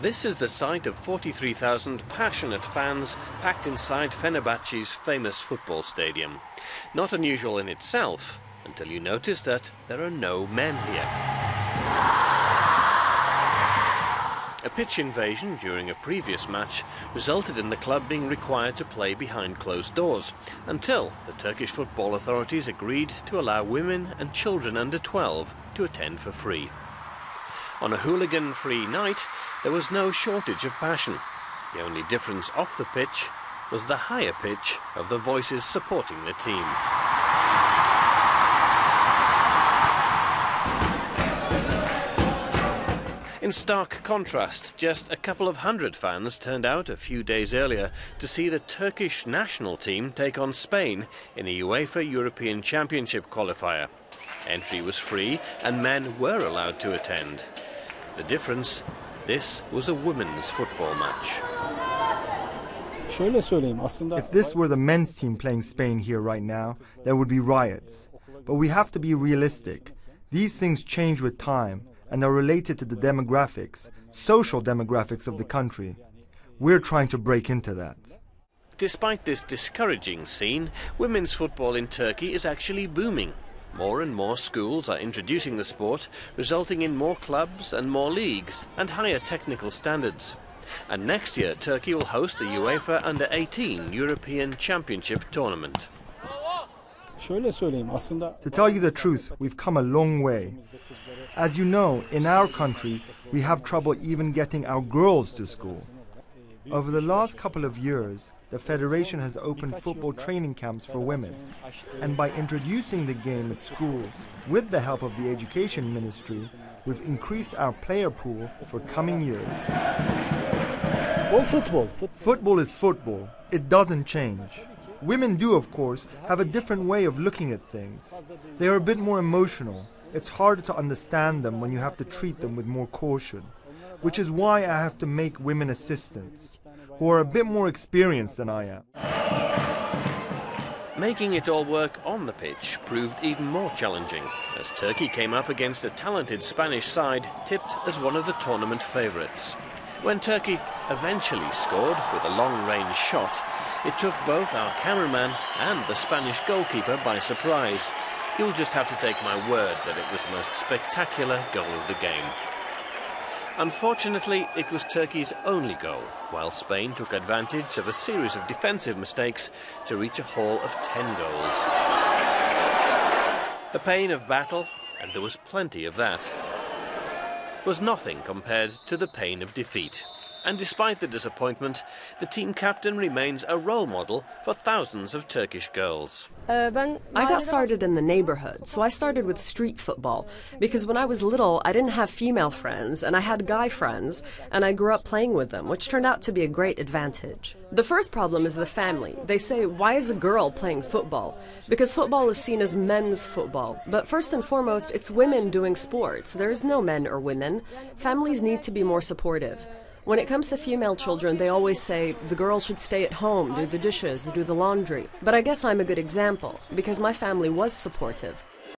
This is the site of 43,000 passionate fans packed inside Fenerbahçe's famous football stadium. Not unusual in itself, until you notice that there are no men here. A pitch invasion during a previous match resulted in the club being required to play behind closed doors, until the Turkish football authorities agreed to allow women and children under 12 to attend for free. On a hooligan-free night, there was no shortage of passion. The only difference off the pitch was the higher pitch of the voices supporting the team. In stark contrast, just a couple of hundred fans turned out a few days earlier to see the Turkish national team take on Spain in a UEFA European Championship qualifier. Entry was free and men were allowed to attend. The difference, this was a women's football match. If this were the men's team playing Spain here right now, there would be riots. But we have to be realistic. These things change with time and are related to the demographics, social demographics of the country. We're trying to break into that. Despite this discouraging scene, women's football in Turkey is actually booming. More and more schools are introducing the sport, resulting in more clubs and more leagues and higher technical standards. And next year, Turkey will host a UEFA Under-18 European Championship tournament. To tell you the truth, we've come a long way. As you know, in our country, we have trouble even getting our girls to school. Over the last couple of years, the Federation has opened football training camps for women. And by introducing the game at schools, with the help of the Education Ministry, we've increased our player pool for coming years. Football is football. It doesn't change. Women do, of course, have a different way of looking at things. They are a bit more emotional. It's harder to understand them when you have to treat them with more caution, which is why I have to make women assistants, who are a bit more experienced than I am. Making it all work on the pitch proved even more challenging, as Turkey came up against a talented Spanish side tipped as one of the tournament favourites. When Turkey eventually scored with a long-range shot, it took both our cameraman and the Spanish goalkeeper by surprise. You'll just have to take my word that it was the most spectacular goal of the game. Unfortunately, it was Turkey's only goal, while Spain took advantage of a series of defensive mistakes to reach a haul of 10 goals. The pain of battle, and there was plenty of that, was nothing compared to the pain of defeat. And despite the disappointment, the team captain remains a role model for thousands of Turkish girls. I got started in the neighborhood, so I started with street football. Because when I was little, I didn't have female friends, and I had guy friends, and I grew up playing with them, which turned out to be a great advantage. The first problem is the family. They say, why is a girl playing football? Because football is seen as men's football. But first and foremost, it's women doing sports. There's no men or women. Families need to be more supportive. When it comes to female children, they always say, the girl should stay at home, do the dishes, do the laundry. But I guess I'm a good example, because my family was supportive.